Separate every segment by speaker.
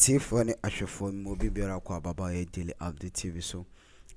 Speaker 1: Tiffany Ashford Mobile Aqua Baba daily update TV so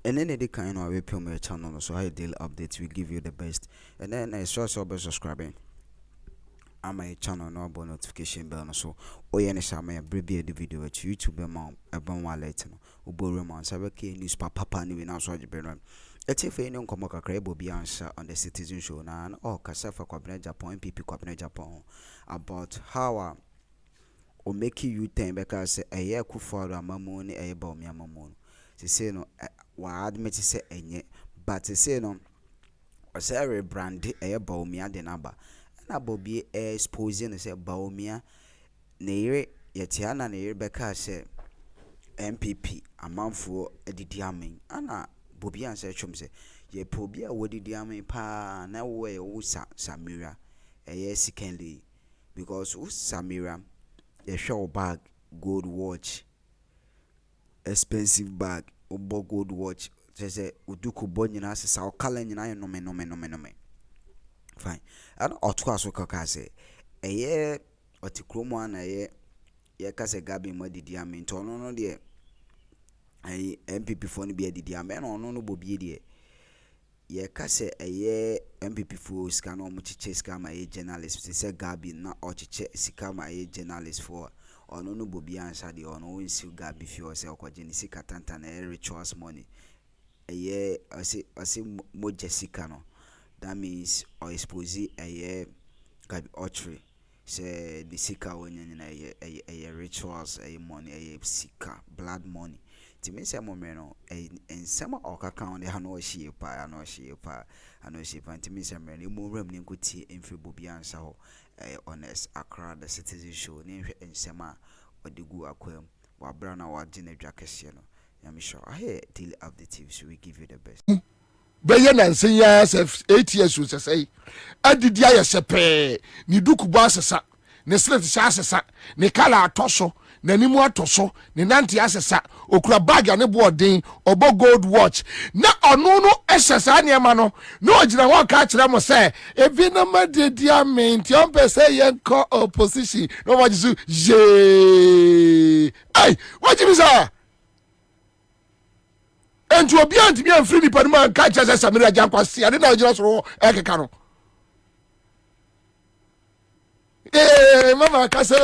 Speaker 1: and then they kind of repeat my channel so I daily updates we give you the best and then I saw subscribing on my channel no about notification bell no so yeah ni share my abbreviate the video at YouTube mount about one later no uboro man sabe ke news papa ni we now so Pendream etife any nkomo kakra Bobie answer on the Citizen show na kasa fa kwabena Japan PP kwabena Japan about how o make you think because a year ku for amamu ni e Bawumia amamu se say no wa admit say enye but say no o say rebrand e Bawumia de naba na Bobie exposing say Bawumia na yire yetia na yire beka say MPP amanfo edidi amen ana Bobie answer chom say ye Bobie wodidi amen pa na we wo Samira secondly because Samira a show bag, gold watch, expensive bag, obo gold watch. Say uduku bonyina se sa okala nyina no me. Fine. And otwa so kaka say eye Akroma na ye ka say Gabby mo didi amen to no de ai MPP fo no be didi amen no Bobie de ye ka say eye MPP fo sika no mo chiche sika ma ye journalist say Gabby na o chiche sika ma ye journalist for ono no Bobie answer de ono won si Gabby fi o say okoje ni sika tanta na rituals money eye ase mo Jessica no that means or expose eye Gabby Ochre say the sika wonya na eye rituals eye money eye sika blood money ti me say mo me no ensema okaka on the hano hie pa ti me say me mo ram ni nkuti emfre Bobie answer ho honest Accra the Citizen show ni hwe ensema odigu akwam wa bra na wa gina dwa kese no ya me sure ahe daily update TV so we give you the best
Speaker 2: beye nansen ya 8 years so say adidi aye sepe ni duku bo asesa ne slet sha asesa ne kala atoso nanimu atoso ne nanti asesa okura bag ane boarding obo gold watch na onu no esesa ne ma no na ogina ho ka kire mo say ebi na madedi amen ti on pese yenko opposition no wajisu je ai wajibi sa enti obi anti bi amfiri ni panima ka kire Samira jankwasi ade na ogina so ekeka no mama kasa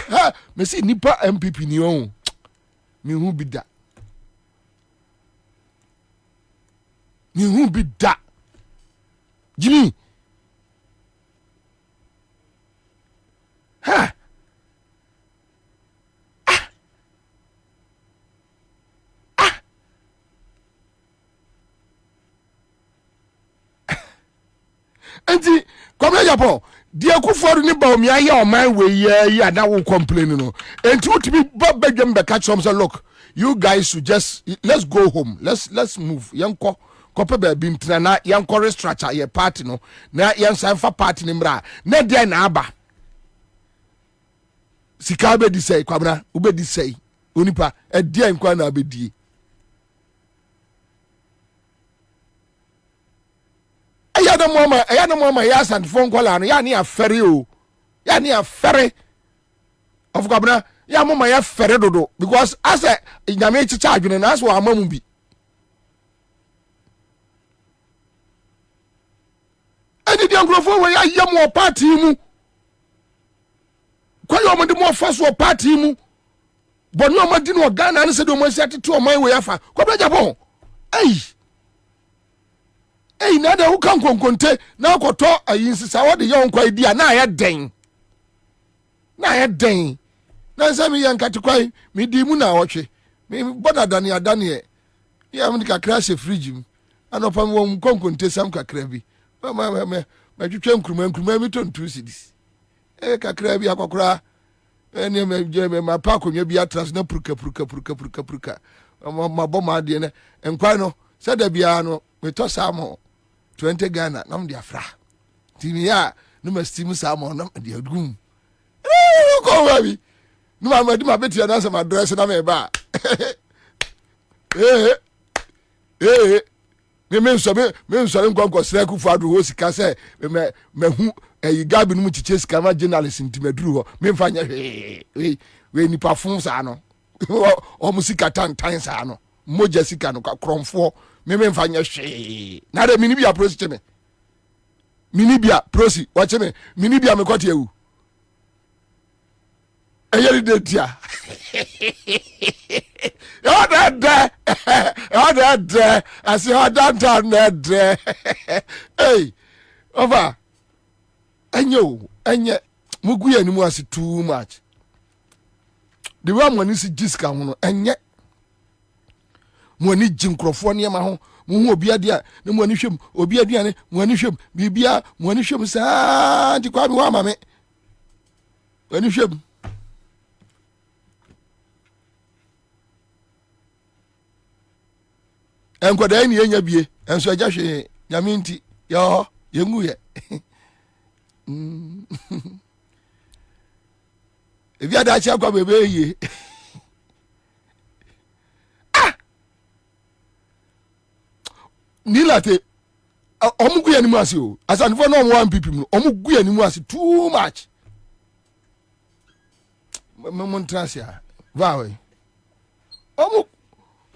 Speaker 2: ha me see nipa MPP ni on mi hu bi da Jimmy ha enti kwame Japan dia kuforu ni Bawumia ya o man we ya na wo complain no enti utimi babadwem be catch say look you guys should just let's go home let's move yanko kope ba bi mtena na yanko restructure your party no na yansan fa party ni mra na dia na aba sika be di say kwabra ube di say onipa e dia nkwa na abedie Ayana mama ya san phone call an ya ni afere o ya ni afere of kwabna ya mama ya fere dodo because as a nyame chicha adwene na so amamu bi eni di angrofo we ya yem party mu kwayo mo de mo faso party mu bonu o madi no Ghana na se do mo siate to o man we afa kwabna Japan na da ukan konkonte na akoto ayinsisa wo de yon kwa dia na ya den na nsami yankati kwai mi di mu na wohwe mi boda dani ya mu kakra se fridge mu anopa mo konkonte sam kakra bi ma twetwe nkruma mi tontu sidis kakra bi akokora ene ma pa konwa bi atras na pruka ma boma de ne enkwa no se da bia no me to samo 20 Ghana nam dia fra timi ya no ma steam samo nam dia gum ko wabi no ma di ma beti na sama address na me ba me so nkwa sra ku fadu ho sika se me hu Gabby no mu chiche sika ma journalist ntimaduru ho me mfa nya we nipa fun sa no o musika tantan sa no moja sika no kromfo me mfa nya hwe na de mini bia prosi cheme mini bia prosi wa cheme mini bia me kwati ewu eyeri de tia o de asi o downtown de hey over enye mugu ya ni mu asi too much the way money si jiska ho enye mo ni jinkrofo ne ma ho mo hu obi ade a ne mo ani hwem obi aduane mo ani hwem bibia mo ani hwem saa di kwa bi wa ma me ani hwem enkoda ni enya bie enso agya hwe nyame nti yo yengu ye ebi ada cha kwa bebe ye nilate omugu ya nimu ase o asanfo no one pp mu omugu ya nimu ase too much mon trasia vawe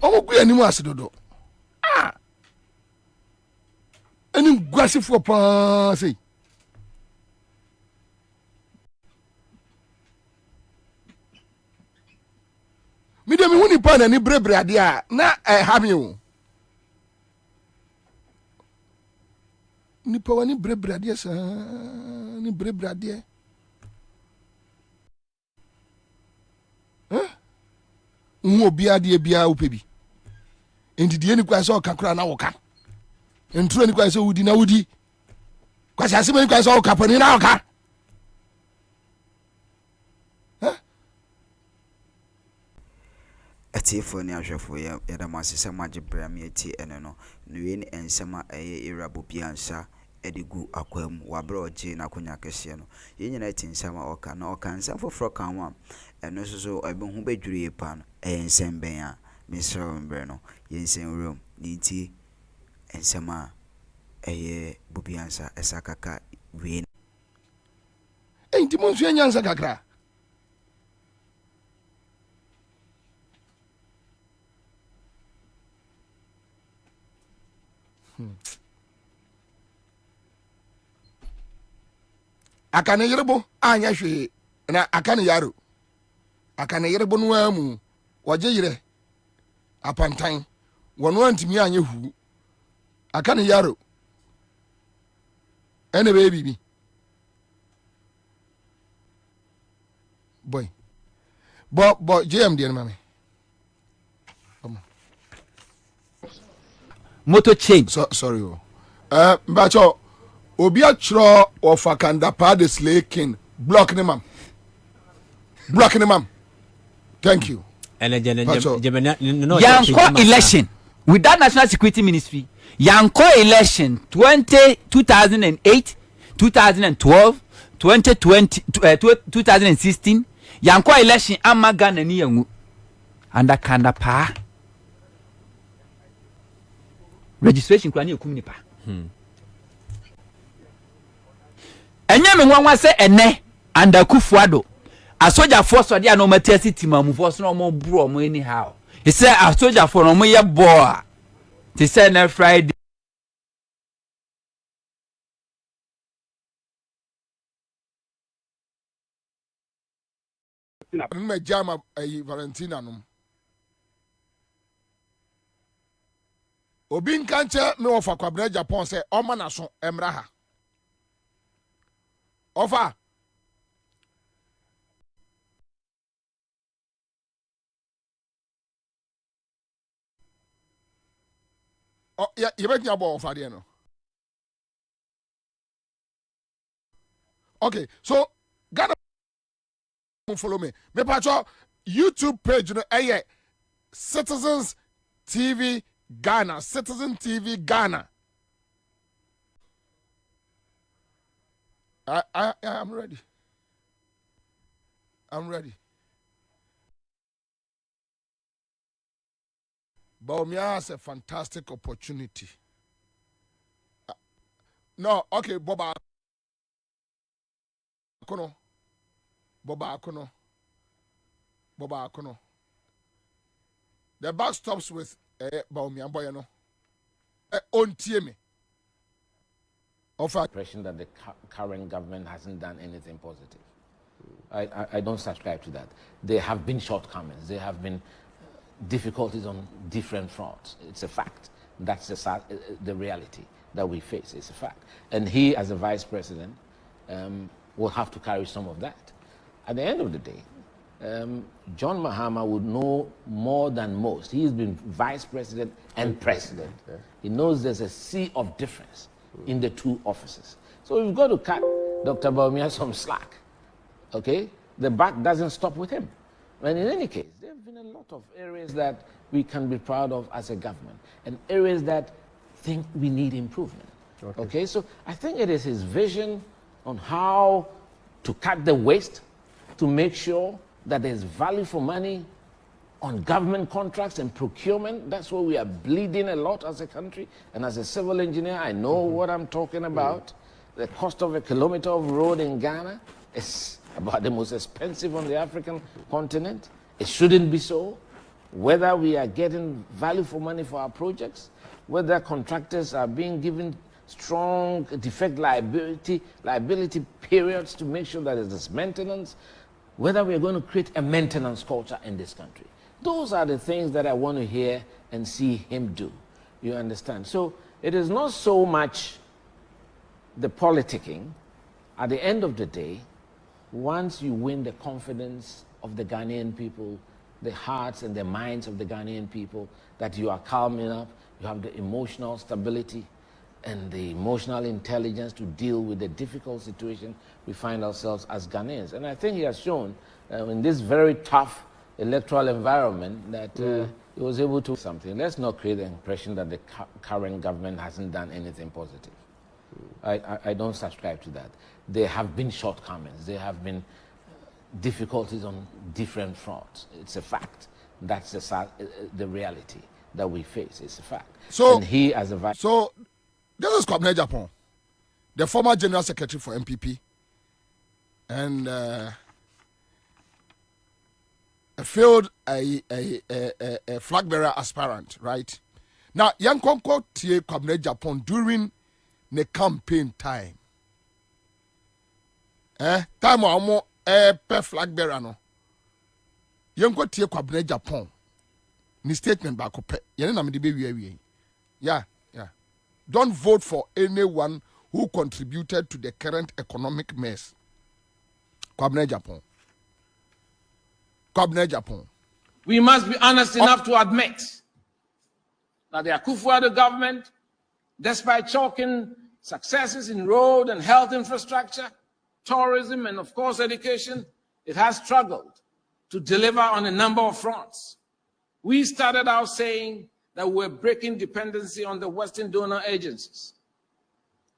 Speaker 2: omugu ya nimu ase dodo eni gwasi fo pa sei mi de mi huni pa na ni brebre ade a na ha mi o ni pa wani brebre ade sa ni brebre ade obi ade bia opebi enti die ni kwa so kakura na woka enturo ni kwa so wudi na wudi kwa sase ni kwa so woka pani na woka
Speaker 1: Atifo ni ahwefo ya da masese magye bram yeti ene no nwe ni ensema eye irabo biansa edigu akwam wabra oje na konya kese no yenyina ti nsema oka na oka nsem foforo kan wa eno so ebe hu bedwure pa no ensem ben a misro mbre no yensen room ni ti ensema eye bubiansa esakaka we
Speaker 2: enti mo nsu nyansa kakra akane yerebo anya hwe na akane yaro akane yerebo no amu waje yire apantan wono antimi anya hu akane yaro ene baby boy bo jm de mame
Speaker 3: motor change
Speaker 2: sorry mbacho obi atro of akanda pa the slay king block ni mam thank you
Speaker 3: Yanko election with that national security ministry Yanko election 2008 2012 2020 2016 Yanko election amagana ni yangu anda kanda pa registration kwa ni ekum pa enye me nwanwa se ene anda kufuado asoja force de no matiasi timamu force no mo bro mo anyhow he say asoja for no mo ye boa ti say na Friday
Speaker 2: me jama Valentina no obi nkanche me ofa kwabra Japan say o ma na so emra ha ofa oh yeah you bet your ofa there no okay so Ghana follow me patcho YouTube page no Citizens TV Ghana Citizen TV Ghana I'm ready. Bawumia has a fantastic opportunity. No, okay, Boba Akono. Boba Akono. The buck stops with Bawumia Boyano. On TME. Of a
Speaker 4: impression that the current government hasn't done anything positive. I don't subscribe to that. There have been shortcomings. There have been difficulties on different fronts. It's a fact. That's the reality that we face. It's a fact. And he, as a vice president, will have to carry some of that. At the end of the day, John Mahama would know more than most. He's been vice president and president. He knows there's a sea of difference in the two offices. So we've got to cut Dr. Bawumia some slack. Okay? The buck doesn't stop with him. And in any case, there have been a lot of areas that we can be proud of as a government and areas that think we need improvement. Okay? So I think it is his vision on how to cut the waste, to make sure that there's value for money on government contracts and procurement. That's where we are bleeding a lot as a country. And as a civil engineer, I know what I'm talking about. The cost of a kilometer of road in Ghana is about the most expensive on the African continent. It shouldn't be so. Whether we are getting value for money for our projects, whether contractors are being given strong defect liability periods to make sure that there's maintenance, whether we are going to create a maintenance culture in this country. Those are the things that I want to hear and see him do. You understand? So it is not so much the politicking. At the end of the day, once you win the confidence of the Ghanaian people, the hearts and the minds of the Ghanaian people, that you are calm enough, you have the emotional stability and the emotional intelligence to deal with the difficult situation we find ourselves as Ghanaians. And I think he has shown in this very tough electoral environment that he was able to do something. Let's not create the impression that the current government hasn't done anything positive. I don't subscribe to that. There have been shortcomings. There have been difficulties on different fronts. It's a fact. That's the reality that we face. It's a fact.
Speaker 2: So,
Speaker 4: and he, as a vice...
Speaker 2: So, this is Kwabena Japan, the former general secretary for MPP, and a failed flag bearer aspirant, right? Now, young Konko tie Kwabena Japan during the campaign time. Time amo per flag bearer no. Young Konko tie Kwabena Japan. Ni statement back up. Yene na me de be wie. Yeah. Don't vote for anyone who contributed to the current economic mess. Kwabena Japan.
Speaker 5: We must be honest enough to admit that the Akufo-Addo government, despite chalking successes in road and health infrastructure, tourism, and of course education, it has struggled to deliver on a number of fronts. We started out saying that we're breaking dependency on the Western donor agencies.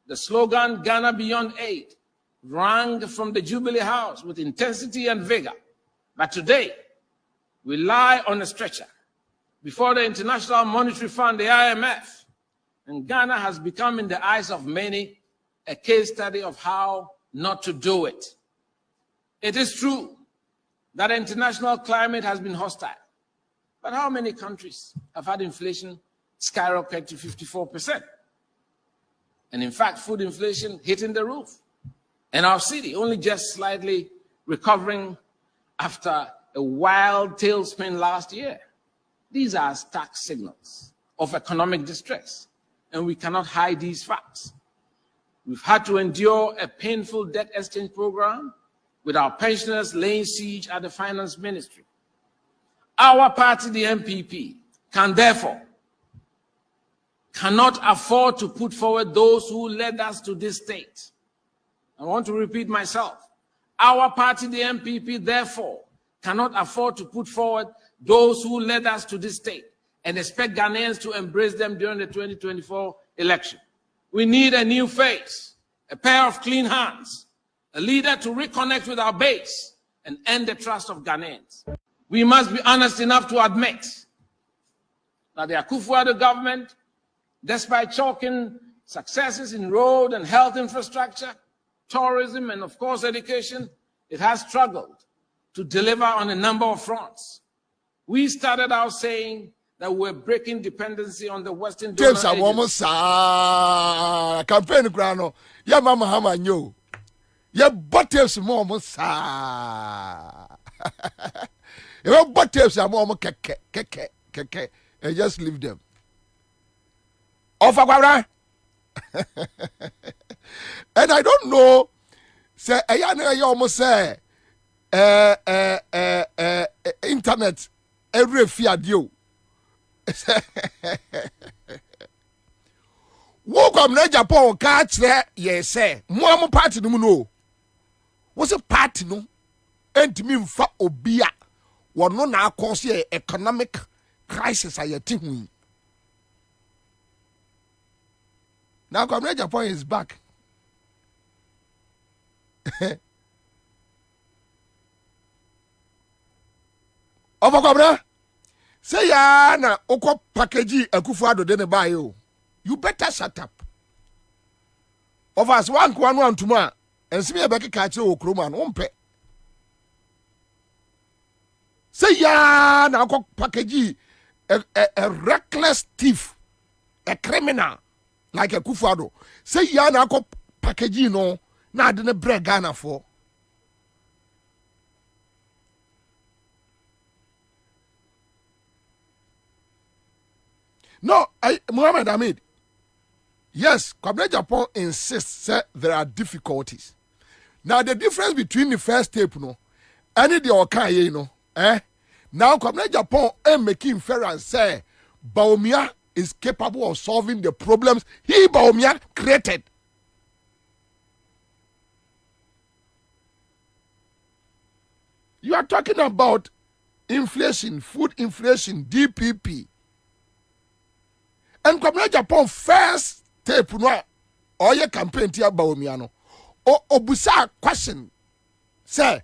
Speaker 5: The slogan, Ghana Beyond Aid, rang from the Jubilee House with intensity and vigor. But today, we lie on a stretcher before the International Monetary Fund, the IMF, and Ghana has become, in the eyes of many, a case study of how not to do it. It is true that the international climate has been hostile. But how many countries have had inflation skyrocket to 54%? And in fact, food inflation hitting the roof. And our city only just slightly recovering after a wild tailspin last year. These are stark signals of economic distress, and we cannot hide these facts. We've had to endure a painful debt exchange program with our pensioners laying siege at the finance ministry. Our party, the MPP, cannot afford to put forward those who led us to this state. I want to repeat myself. Our party, the MPP, therefore, cannot afford to put forward those who led us to this state and expect Ghanaians to embrace them during the 2024 election. We need a new face, a pair of clean hands, a leader to reconnect with our base and earn the trust of Ghanaians. We must be honest enough to admit that the Akufo-Addo government, despite chalking successes in road and health infrastructure, tourism, and of course education, it has struggled to deliver on a number of fronts. We started out saying that we're breaking dependency on the Western donor
Speaker 2: James
Speaker 5: agencies.
Speaker 2: Campaign grano. Ya mama hama nyo. Ya bottles momo sa. Ya bottles momo keke. And just leave them. Offer kwabra. And I don't know. Say ayana ya almost say internet every fear you. Wo kom na Japan ka kire ye say mo am party no no. Wo se party no entimi mfa obi a wono na akose economic crisis ayeti hu. Now kom na Japan is back. Overcome. Say ya na oko package Akufo-Addo de ne buy you. You better shut up. Of us one tomorrow and see me a back catch Akroma no umpe. Say ya na oko package a reckless thief, a criminal like Akufo-Addo. Say ya na oko package no na de ne bread Ghana for. No, Muhammad Hamid. Yes, Kwabena Japan insists that there are difficulties. Now the difference between the first tape, no, and the Okaye, you know, now Kwabena Japan making fair and say Bawumia is capable of solving the problems he Bawumia created. You are talking about inflation, food inflation, DPP. And Kwabena Japan first tape no or your campaign tia Bawumia no o obusa question say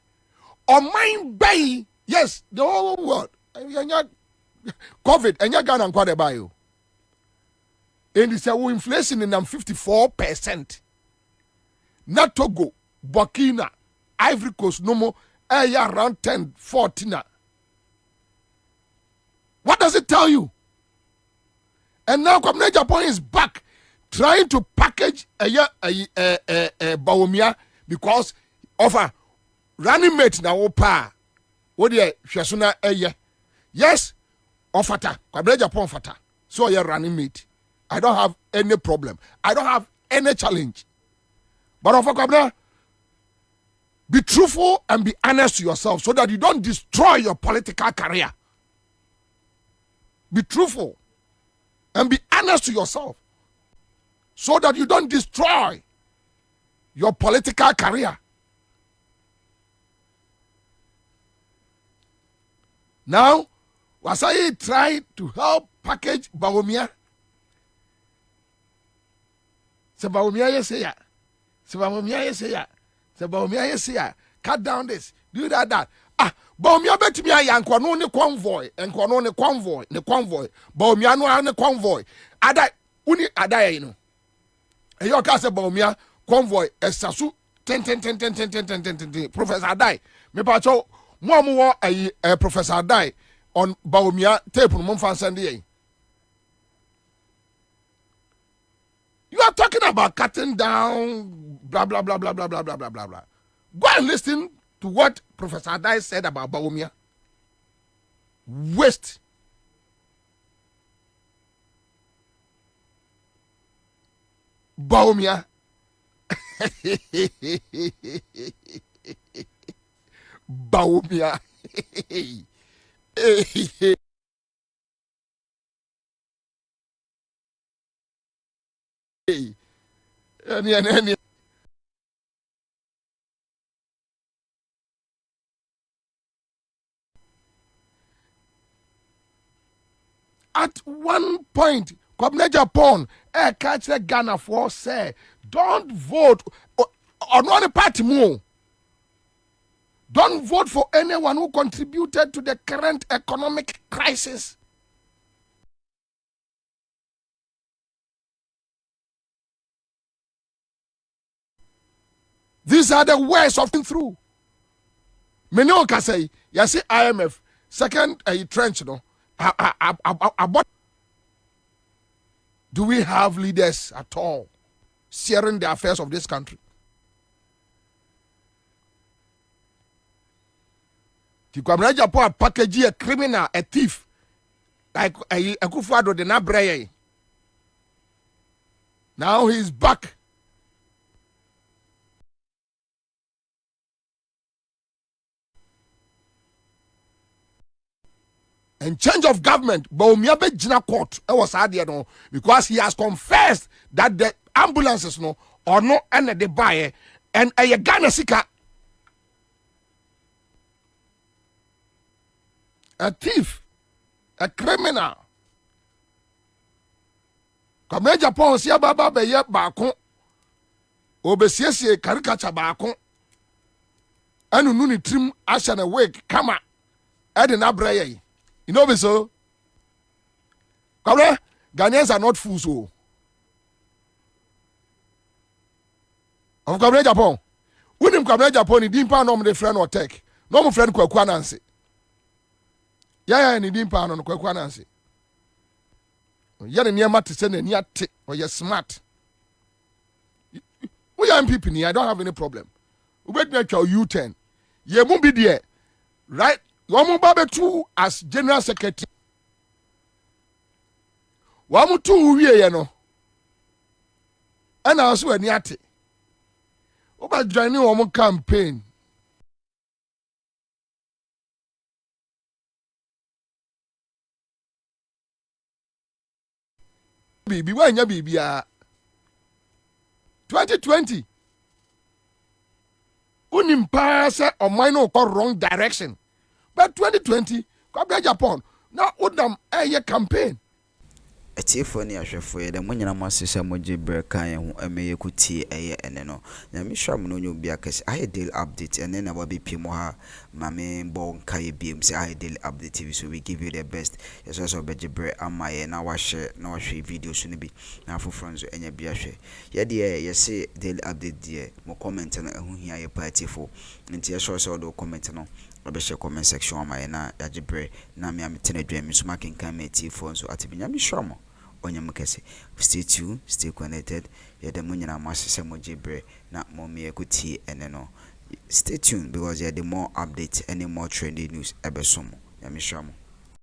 Speaker 2: on mine bay yes the whole world COVID and your Ghana kwade buy you and he say inflation in 54%. Not Togo, Burkina, Ivory Coast no more around 10-14. What does it tell you? And now Kwabena Japan is back trying to package Bawumia because of a running mate na opa. What the Shasuna yes, ofata. Kwabena Japan fata. So you're running mate. I don't have any problem. I don't have any challenge. But of Kwabena, be truthful and be honest to yourself so that you don't destroy your political career. Be truthful. And be honest to yourself so that you don't destroy your political career. Now, Wasai tried to help package Bawumia. Se Bawumia yes ya. Cut down this. Do that. Bawumia bet me a no ne convoy and ne convoy. Bawumia no ne convoy. Ada uni ada you know. E yo ka se Bawumia convoy esasu 10 Professor Adai. Me pa cho mo wo Professor Adai on Bawumia tape no mo fan send ye. You are talking about cutting down blah blah blah blah blah blah blah blah blah. Go and listen to what Professor Adai said about Bawumia. Waste. Bawumia. Bawumia. Any. At one point, Kwabena Japan, catch the Ghana for say, don't vote on one party more. Don't vote for anyone who contributed to the current economic crisis. These are the words of through. me no ka say you see IMF second trench no about do we have leaders at all steering the affairs of this country? The Kwabena Japan package a criminal, a thief, like a Akufo-Addo de Nabreye. Now he's back. And change of government, Bawumia be jina court. I was had there no because he has confessed that the ambulances no or no and the buy and a Ghana sika. A thief, a criminal. Kwabena Japan si ababa be ye baako. Obesiesie caricature baako. Anu nuni trim asha na wig kama. Ede na breye. You know me so? Kwabena, Ghanaians are not fools so. Of Kwabena Japan. Unim Kwabena Japan ni dimpa no me friend or tech. No mo friend Kwaku Anansi. Ya ni dimpa no Kwaku Anansi. Ya ni niema te se na ni ate or you smart. We are MPP ni, I don't have any problem. Ubet me twa U10. Ye mu bi de right? Wamu babe tu as general secretary. Wamu tu uwie ye no. Ana aso ani ate. Oba join wamu campaign. Bibi wanya bibia 2020 unim pass or minor or wrong direction. But 2020, Kwabena Japan, now Udam a campaign.
Speaker 1: A Tiffany Ashafo, the Munyan Master Moji Berka, who I may kuti a and no. Yamisha Muno Biakas, I deal update and then I will be Pimoha, my main bone Kai beams. I deal update TV, so we give you the best. Yes, also Bejibre and my now share no share video soon be now for friends and your biashe. Yeah, dear, you say daily update, dear, more comment and who here a party for. And tears also do comment no. Obeshe comment section on my na yajibre na me am tenedwe so making kan me phone so atibinya me shomo onyam kese. Stay tuned, stay connected. Ya de munyina masese mojibre na mommy ekuti ene no. Stay tuned because ya the more updates and more trending news ebesomo. Ya me shomo.